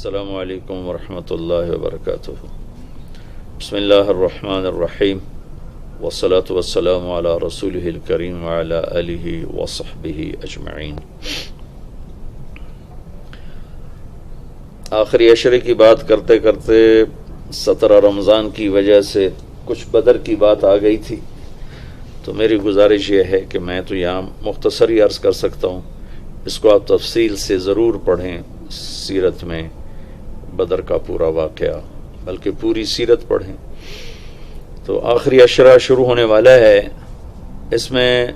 السلام علیکم ورحمۃ اللہ وبرکاتہ۔ بسم اللہ الرحمن الرحیم والصلاة والسلام علی رسولہ الکریم وعلی آلہ وصحبہ اجمعین۔ آخری عشرے کی بات کرتے کرتے 17 رمضان کی وجہ سے کچھ بدر کی بات آ گئی تھی، تو میری گزارش یہ ہے کہ میں تو یہاں مختصری عرض کر سکتا ہوں، اس کو آپ تفصیل سے ضرور پڑھیں، سیرت میں بدر کا پورا واقعہ بلکہ پوری سیرت پڑھیں۔ تو آخری عشرہ شروع ہونے والا ہے، اس میں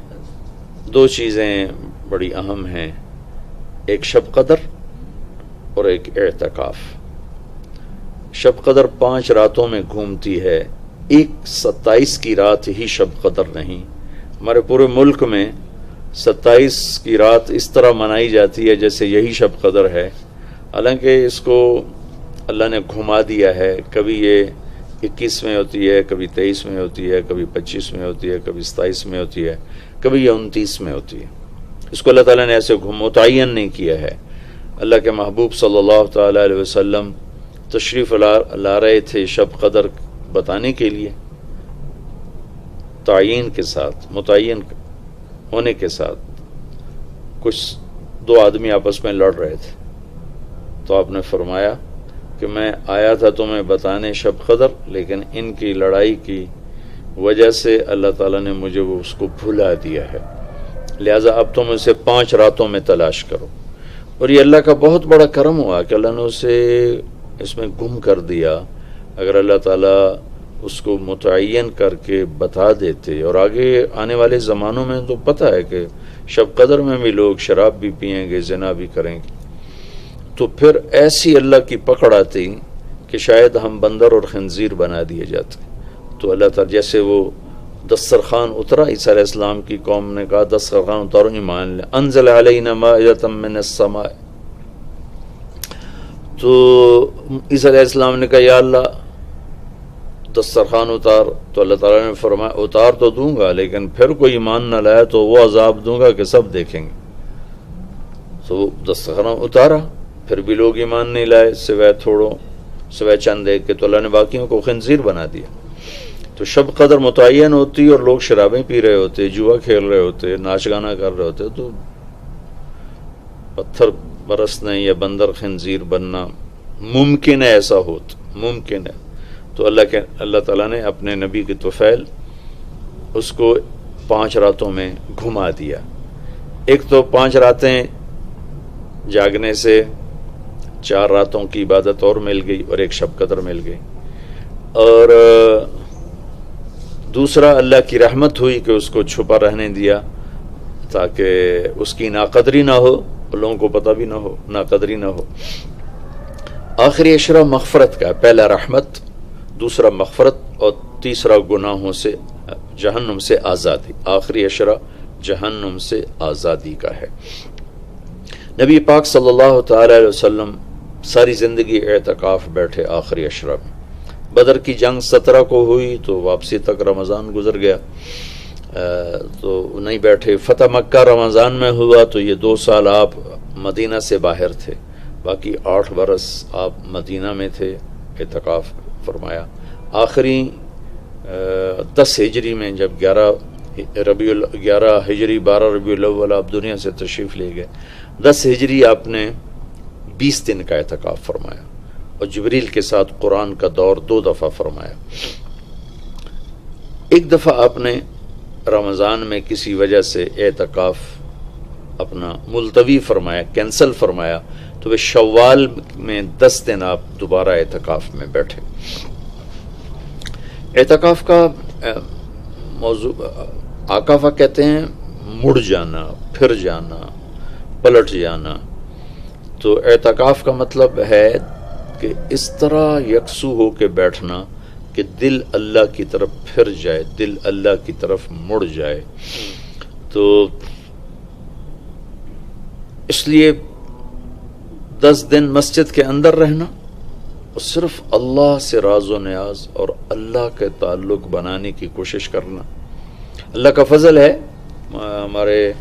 دو چیزیں بڑی اہم ہیں، ایک شب قدر اور ایک اعتکاف۔ شب قدر 5 راتوں میں گھومتی ہے، ایک 27 کی رات ہی شب قدر نہیں۔ ہمارے پورے ملک میں 27 کی رات اس طرح منائی جاتی ہے جیسے یہی شب قدر ہے، حالانکہ اس کو اللہ نے گھما دیا ہے۔ کبھی یہ 21 میں ہوتی ہے، کبھی 23 میں ہوتی ہے، کبھی 25 میں ہوتی ہے، کبھی 27 میں ہوتی ہے، کبھی یہ 29 میں ہوتی ہے۔ اس کو اللہ تعالیٰ نے ایسے متعین نہیں کیا ہے۔ اللہ کے محبوب صلی اللہ تعالیٰ علیہ وسلم تشریف لا رہے تھے شب قدر بتانے کے لیے، تعین کے ساتھ، متعین ہونے کے ساتھ۔ کچھ 2 آدمی آپس میں لڑ رہے تھے، تو آپ نے فرمایا کہ میں آیا تھا تمہیں بتانے شب قدر، لیکن ان کی لڑائی کی وجہ سے اللہ تعالیٰ نے مجھے اس کو بھلا دیا ہے، لہٰذا اب تم اسے 5 راتوں میں تلاش کرو۔ اور یہ اللہ کا بہت بڑا کرم ہوا کہ اللہ نے اسے اس میں گم کر دیا۔ اگر اللہ تعالیٰ اس کو متعین کر کے بتا دیتے، اور آگے آنے والے زمانوں میں تو پتہ ہے کہ شب قدر میں بھی لوگ شراب بھی پئیں گے، زنا بھی کریں گے، تو پھر ایسی اللہ کی پکڑ آتی کہ شاید ہم بندر اور خنزیر بنا دیے جاتے۔ تو اللہ تعالیٰ جیسے وہ دسترخوان اترا، عیسیٰ علیہ السلام کی قوم نے کہا دسترخوان اتارو، ایمان لے، انزل علینا مائدۃ من السماء، تو عیسیٰ علیہ السلام نے کہا یا اللہ دسترخوان اتار، تو اللہ تعالیٰ نے فرمایا اتار تو دوں گا، لیکن پھر کوئی ایمان نہ لایا تو وہ عذاب دوں گا کہ سب دیکھیں گے۔ تو دسترخوان اتارا، پھر بھی لوگ ایمان نہیں لائے، سوائے چند ایک کے، تو اللہ نے باقیوں کو خنزیر بنا دیا۔ تو شب قدر متعین ہوتی اور لوگ شرابیں پی رہے ہوتے، جوا کھیل رہے ہوتے، ناچ گانا کر رہے ہوتے، تو پتھر برسنے یا بندر خنزیر بننا ممکن ہے، ایسا ممکن ہے۔ تو اللہ تعالیٰ نے اپنے نبی کی طفیل اس کو 5 راتوں میں گھما دیا۔ ایک تو 5 راتیں جاگنے سے 4 راتوں کی عبادت اور مل گئی، اور ایک شب قدر مل گئی، اور دوسرا اللہ کی رحمت ہوئی کہ اس کو چھپا رہنے دیا تاکہ اس کی ناقدری نہ ہو، اور لوگوں کو پتہ بھی نہ ہو، ناقدری نہ ہو۔ آخری عشرہ مغفرت کا ہے، پہلا رحمت، دوسرا مغفرت، اور تیسرا گناہوں سے، جہنم سے آزادی۔ آخری عشرہ جہنم سے آزادی کا ہے۔ نبی پاک صلی اللہ تعالی علیہ وسلم ساری زندگی اعتکاف بیٹھے آخری عشرہ میں۔ بدر کی جنگ 17 کو ہوئی تو واپسی تک رمضان گزر گیا، تو نہیں بیٹھے۔ فتح مکہ رمضان میں ہوا تو یہ 2 سال آپ مدینہ سے باہر تھے، باقی 8 برس آپ مدینہ میں تھے، اعتکاف فرمایا۔ آخری 10 ہجری میں جب 11 ہجری 12 ربیع الاول آپ دنیا سے تشریف لے گئے، 10 ہجری آپ نے 20 دن کا اعتکاف فرمایا، اور جبریل کے ساتھ قرآن کا دور 2 دفعہ فرمایا۔ ایک دفعہ آپ نے رمضان میں کسی وجہ سے اعتکاف اپنا ملتوی فرمایا، کینسل فرمایا، تو وہ شوال میں 10 دن آپ دوبارہ اعتکاف میں بیٹھے۔ اعتکاف کا موضوع عاکفہ کہتے ہیں، مڑ جانا، پھر جانا، پلٹ جانا۔ تو اعتکاف کا مطلب ہے کہ اس طرح یکسو ہو کے بیٹھنا کہ دل اللہ کی طرف پھر جائے، دل اللہ کی طرف مڑ جائے۔ تو اس لیے 10 دن مسجد کے اندر رہنا، اور صرف اللہ سے راز و نیاز اور اللہ کے تعلق بنانے کی کوشش کرنا۔ اللہ کا فضل ہے، ہمارے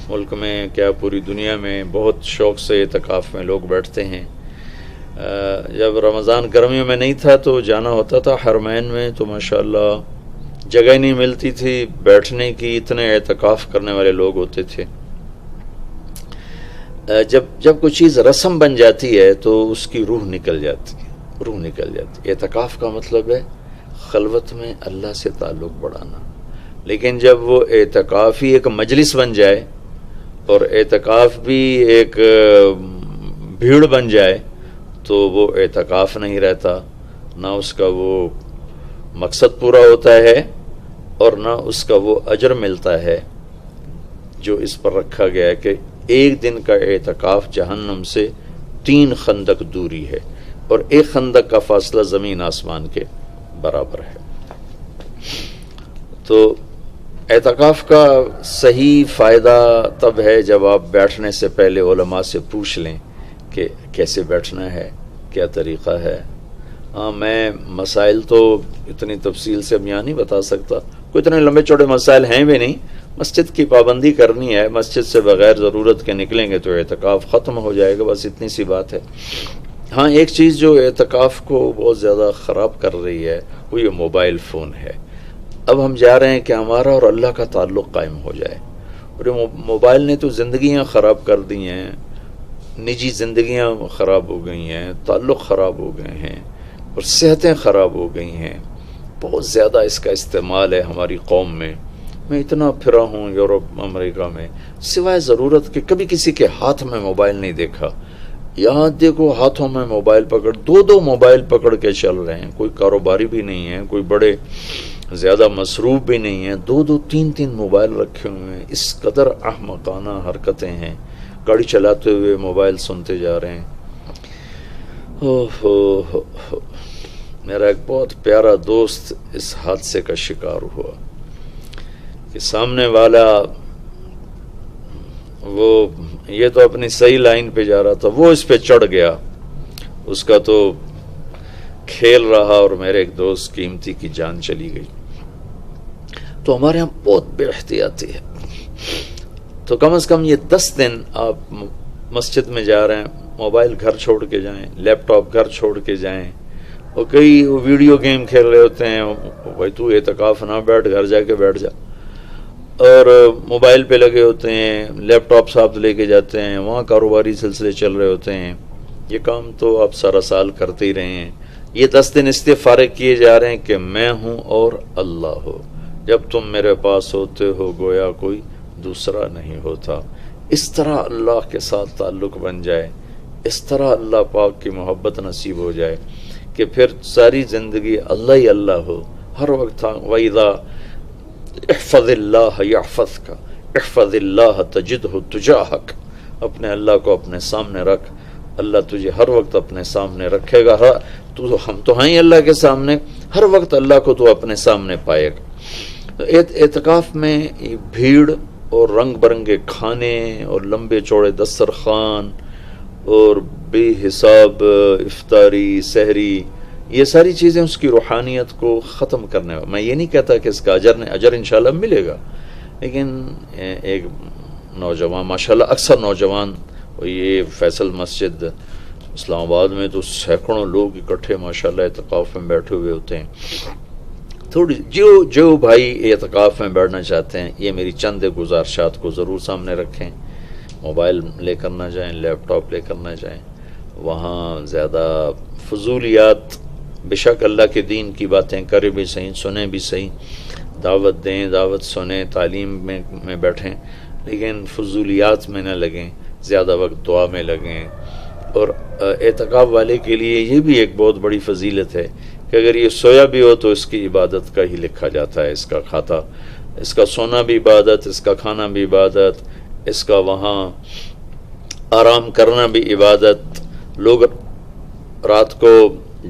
ملک میں کیا پوری دنیا میں بہت شوق سے اعتکاف میں لوگ بیٹھتے ہیں، جب رمضان گرمیوں میں نہیں تھا تو جانا ہوتا تھا حرمین میں، تو ماشاءاللہ جگہ نہیں ملتی تھی بیٹھنے کی، اتنے اعتکاف کرنے والے لوگ ہوتے تھے۔ جب کوئی چیز رسم بن جاتی ہے تو اس کی روح نکل جاتی ہے۔ اعتکاف کا مطلب ہے خلوت میں اللہ سے تعلق بڑھانا، لیکن جب وہ اعتکاف ہی ایک مجلس بن جائے اور اعتکاف بھی ایک بھیڑ بن جائے تو وہ اعتکاف نہیں رہتا، نہ اس کا وہ مقصد پورا ہوتا ہے اور نہ اس کا وہ اجر ملتا ہے جو اس پر رکھا گیا ہے کہ ایک دن کا اعتکاف جہنم سے 3 خندق دوری ہے، اور ایک خندق کا فاصلہ زمین آسمان کے برابر ہے۔ تو اعتکاف کا صحیح فائدہ تب ہے جب آپ بیٹھنے سے پہلے علماء سے پوچھ لیں کہ کیسے بیٹھنا ہے، کیا طریقہ ہے۔ میں مسائل تو اتنی تفصیل سے اب یہاں نہیں بتا سکتا، کوئی اتنے لمبے چوڑے مسائل ہیں بھی نہیں۔ مسجد کی پابندی کرنی ہے، مسجد سے بغیر ضرورت کے نکلیں گے تو اعتکاف ختم ہو جائے گا، بس اتنی سی بات ہے۔ ہاں ایک چیز جو اعتکاف کو بہت زیادہ خراب کر رہی ہے وہ یہ موبائل فون ہے۔ اب ہم جا رہے ہیں کہ ہمارا اور اللہ کا تعلق قائم ہو جائے، اور یہ موبائل نے تو زندگیاں خراب کر دی ہیں، نجی زندگیاں خراب ہو گئی ہیں، تعلق خراب ہو گئے ہیں، اور صحتیں خراب ہو گئی ہیں۔ بہت زیادہ اس کا استعمال ہے ہماری قوم میں۔ میں اتنا پھرا ہوں یورپ امریکہ میں، سوائے ضرورت کہ کبھی کسی کے ہاتھ میں موبائل نہیں دیکھا۔ یہاں دیکھو ہاتھوں میں موبائل پکڑ، 2 موبائل پکڑ کے چل رہے ہیں، کوئی کاروباری بھی نہیں ہے، کوئی بڑے زیادہ مصروف بھی نہیں ہیں، 2 3 موبائل رکھے ہوئے ہیں۔ اس قدر احمقانہ حرکتیں ہیں، گاڑی چلاتے ہوئے موبائل سنتے جا رہے ہیں۔ میرا ایک بہت پیارا دوست اس حادثے کا شکار ہوا کہ سامنے والا وہ یہ تو اپنی صحیح لائن پہ جا رہا تھا، وہ اس پہ چڑھ گیا، اس کا تو کھیل رہا اور میرے ایک دوست قیمتی کی جان چلی گئی۔ تو ہمارے یہاں بہت بے احتیاطی ہے، تو کم از کم یہ 10 دن آپ مسجد میں جا رہے ہیں، موبائل گھر چھوڑ کے جائیں، لیپ ٹاپ گھر چھوڑ کے جائیں، اور کئی ویڈیو گیم کھیل رہے ہوتے ہیں، بھائی تو اعتکاف نہ بیٹھ، گھر جا کے بیٹھ جا، اور موبائل پہ لگے ہوتے ہیں، لیپ ٹاپ ساتھ لے کے جاتے ہیں، وہاں کاروباری سلسلے چل رہے ہوتے ہیں۔ یہ کام تو آپ سارا سال کرتے ہی رہے ہیں۔ یہ 10 دن اس لیے فارغ کیے جا رہے ہیں کہ میں ہوں اور اللہ ہو، جب تم میرے پاس ہوتے ہو گویا کوئی دوسرا نہیں ہوتا۔ اس طرح اللہ کے ساتھ تعلق بن جائے، اس طرح اللہ پاک کی محبت نصیب ہو جائے کہ پھر ساری زندگی اللہ ہی اللہ ہو، ہر وقت۔ وَإِذَا احفظ اللہ یحفظک، احفظ اللہ تجدہ تجاہک، اپنے اللہ کو اپنے سامنے رکھ، اللہ تجھے ہر وقت اپنے سامنے رکھے گا۔ ہم تو ہیں ہی اللہ کے سامنے، ہر وقت اللہ کو تو اپنے سامنے پائے گا۔ اعتکاف میں بھیڑ اور رنگ برنگے کھانے اور لمبے چوڑے دسترخوان اور بے حساب افطاری سحری، یہ ساری چیزیں اس کی روحانیت کو ختم کرنے میں یہ نہیں کہتا کہ اس کا اجر انشاءاللہ ملے گا، لیکن ایک نوجوان ماشاءاللہ اکثر نوجوان، یہ فیصل مسجد اسلام آباد میں تو سینکڑوں لوگ اکٹھے ماشاءاللہ اعتکاف میں بیٹھے ہوئے ہوتے ہیں۔ تھوڑی جو بھائی اعتکاف میں بیٹھنا چاہتے ہیں، یہ میری چند گزارشات کو ضرور سامنے رکھیں۔ موبائل لے کر نہ جائیں، لیپ ٹاپ لے کر نہ جائیں، وہاں زیادہ فضولیات، بے شک اللہ کے دین کی باتیں کریں بھی صحیح، سنیں بھی صحیح، دعوت دیں، دعوت سنیں، تعلیم میں بیٹھیں، لیکن فضولیات میں نہ لگیں، زیادہ وقت دعا میں لگیں۔ اور اعتکاف والے کے لیے یہ بھی ایک بہت بڑی فضیلت ہے کہ اگر یہ سویا بھی ہو تو اس کی عبادت کا ہی لکھا جاتا ہے، اس کا کھاتا، اس کا سونا بھی عبادت، اس کا کھانا بھی عبادت، اس کا وہاں آرام کرنا بھی عبادت۔ لوگ رات کو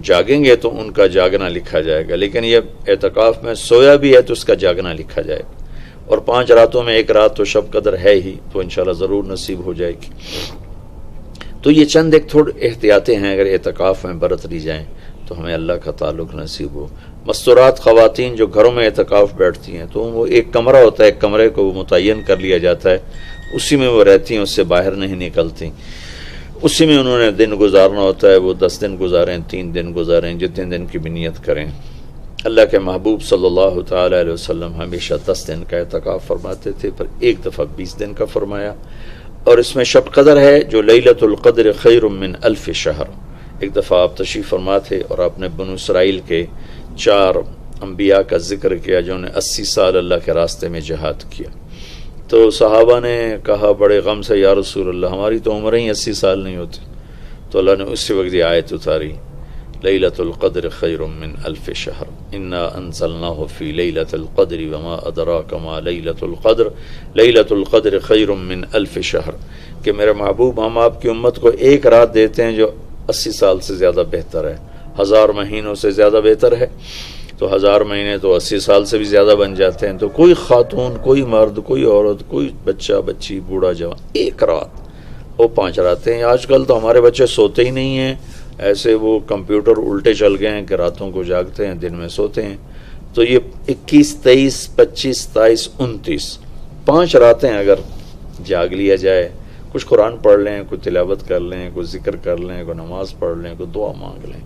جاگیں گے تو ان کا جاگنا لکھا جائے گا، لیکن یہ اعتکاف میں سویا بھی ہے تو اس کا جاگنا لکھا جائے گا۔ اور 5 راتوں میں 1 رات تو شب قدر ہے ہی، تو انشاءاللہ ضرور نصیب ہو جائے گی۔ تو یہ چند ایک تھوڑے احتیاطیں ہیں، اگر اعتکاف میں برت لی جائیں تو ہمیں اللہ کا تعلق نصیب ہو۔ مستورات خواتین جو گھروں میں اعتکاف بیٹھتی ہیں تو وہ ایک کمرہ ہوتا ہے، ایک کمرے کو متعین کر لیا جاتا ہے، اسی میں وہ رہتی ہیں، اس سے باہر نہیں نکلتی۔ اسی میں انہوں نے دن گزارنا ہوتا ہے، وہ 10 دن گزاریں، 3 دن گزاریں، جتنے دن کی بھی نیت کریں۔ اللہ کے محبوب صلی اللہ تعالی علیہ وسلم ہمیشہ 10 دن کا اعتکاف فرماتے تھے، پر ایک دفعہ 20 دن کا فرمایا، اور اس میں شب قدر ہے جو لیلۃ القدر خیر من 1000 شہر۔ ایک دفعہ آپ تشریف فرما تھے اور آپ نے بنو اسرائیل کے 4 انبیاء کا ذکر کیا جنہوں نے 80 سال اللہ کے راستے میں جہاد کیا۔ تو صحابہ نے کہا بڑے غم سے، یا رسول اللہ ہماری تو عمریں ہی 80 سال نہیں ہوتی۔ تو اللہ نے اسی وقت یہ آیت اتاری، لیلۃ القدر خیر من 1000 شہر، انا انزلناہ فی لیلۃ القدر وما ادراک ما لیلۃ القدر، لیلۃ القدر خیر من 1000 شہر، کہ میرے محبوب ہم آپ کی امت کو ایک رات دیتے ہیں جو 80 سال سے زیادہ بہتر ہے، 1000 مہینوں سے زیادہ بہتر ہے۔ تو 1000 مہینے تو 80 سال سے بھی زیادہ بن جاتے ہیں۔ تو کوئی خاتون، کوئی مرد، کوئی عورت، کوئی بچہ بچی، بوڑھا جوان، ایک رات، وہ 5 راتیں۔ آج کل تو ہمارے بچے سوتے ہی نہیں ہیں، ایسے وہ کمپیوٹر الٹے چل گئے ہیں کہ راتوں کو جاگتے ہیں، دن میں سوتے ہیں۔ تو یہ 21، 23، 25، 27، 29 5 راتیں اگر جاگ لیا جائے، کچھ قرآن پڑھ لیں، کوئی تلاوت کر لیں، کوئی ذکر کر لیں، کوئی نماز پڑھ لیں، کوئی دعا مانگ لیں۔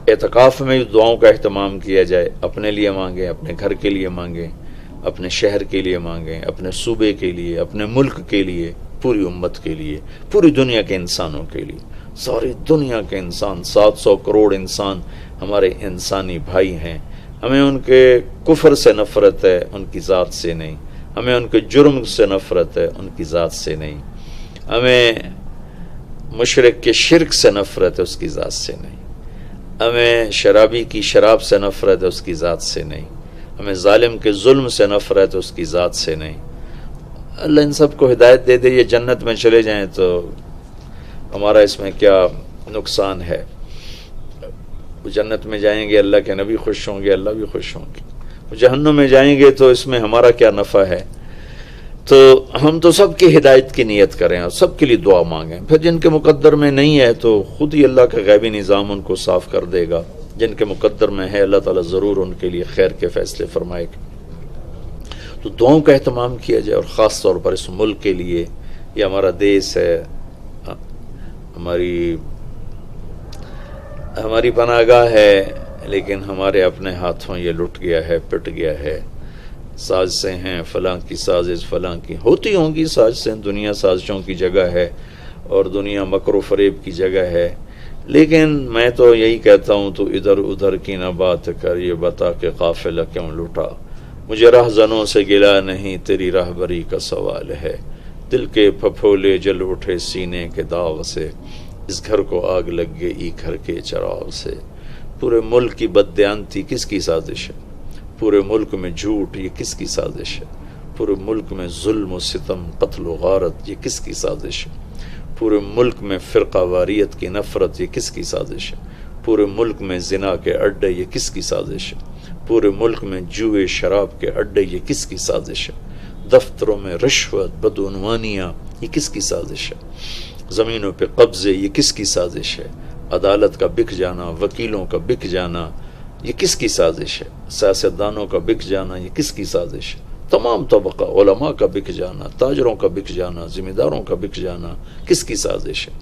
اعتکاف میں دعاؤں کا اہتمام کیا جائے، اپنے لیے مانگیں، اپنے گھر کے لیے مانگیں، اپنے شہر کے لیے مانگیں، اپنے صوبے کے لیے، اپنے ملک کے لیے، پوری امت کے لیے، پوری دنیا کے انسانوں کے لیے۔ ساری دنیا کے انسان، 700 کروڑ انسان ہمارے انسانی بھائی ہیں۔ ہمیں ان کے کفر سے نفرت ہے، ان کی ذات سے نہیں۔ ہمیں ان کے جرم سے نفرت ہے، ان کی ذات سے نہیں۔ ہمیں مشرک کے شرک سے نفرت ہے، اس کی ذات سے نہیں۔ ہمیں شرابی کی شراب سے نفرت ہے، اس کی ذات سے نہیں۔ ہمیں ظالم کے ظلم سے نفرت ہے، اس کی ذات سے نہیں۔ اللہ ان سب کو ہدایت دے دے، یہ جنت میں چلے جائیں تو ہمارا اس میں کیا نقصان ہے؟ وہ جنت میں جائیں گے، اللہ کے نبی خوش ہوں گے، اللہ بھی خوش ہوں گے۔ وہ جہنم میں جائیں گے تو اس میں ہمارا کیا نفع ہے؟ تو ہم تو سب کی ہدایت کی نیت کریں اور سب کے لیے دعا مانگیں۔ پھر جن کے مقدر میں نہیں ہے تو خود ہی اللہ کا غیبی نظام ان کو صاف کر دے گا۔ جن کے مقدر میں ہے اللہ تعالیٰ ضرور ان کے لیے خیر کے فیصلے فرمائے گا۔ تو دعاؤں کا اہتمام کیا جائے، اور خاص طور پر اس ملک کے لیے، یہ ہمارا دیس ہے، ہماری پناہ گاہ ہے، لیکن ہمارے اپنے ہاتھوں یہ لٹ گیا ہے، پٹ گیا ہے۔ سازشیں ہیں، فلاں کی سازش، فلاں کی ہوتی ہوں گی سازشیں، دنیا سازشوں کی جگہ ہے اور دنیا مکر و فریب کی جگہ ہے۔ لیکن میں تو یہی کہتا ہوں، تو ادھر ادھر کی نہ بات کر، یہ بتا کہ قافلہ کیوں لٹا۔ مجھے رہزنوں سے گلا نہیں، تیری راہبری کا سوال ہے۔ دل کے پھپھولے جل اٹھے سینے کے داغ سے، اس گھر کو آگ لگ گئی گھر کے چراغ سے۔ پورے ملک کی بددیانتی کس کی سازش ہے؟ پورے ملک میں جھوٹ، یہ کس کی سازش ہے؟ پورے ملک میں ظلم و ستم، قتل و غارت، یہ کس کی سازش ہے؟ پورے ملک میں فرقہ واریت کی نفرت، یہ کس کی سازش ہے؟ پورے ملک میں زنا کے اڈے، یہ کس کی سازش ہے؟ پورے ملک میں جوئے شراب کے اڈے، یہ کس کی سازش ہے؟ دفتروں میں رشوت، بدعنوانیاں، یہ کس کی سازش ہے؟ زمینوں پہ قبضے، یہ کس کی سازش ہے؟ عدالت کا بک جانا، وکیلوں کا بک جانا، یہ کس کی سازش ہے؟ سیاستدانوں کا بک جانا، یہ کس کی سازش ہے؟ تمام طبقہ علماء کا بک جانا، تاجروں کا بک جانا، ذمہ داروں کا بک جانا، کس کی سازش ہے؟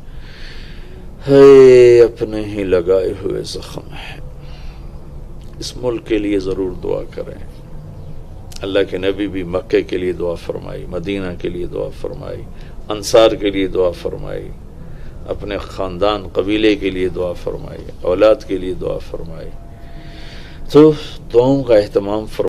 اپنے ہی لگائے ہوئے زخم ہے۔ اس ملک کے لیے ضرور دعا کریں۔ اللہ کے نبی بھی مکے کے لیے دعا فرمائی، مدینہ کے لیے دعا فرمائی، انصار کے لیے دعا فرمائی، اپنے خاندان قبیلے کے لیے دعا فرمائی، اولاد کے لیے دعا فرمائی۔ تو دعاؤں کا اہتمام فرمائی۔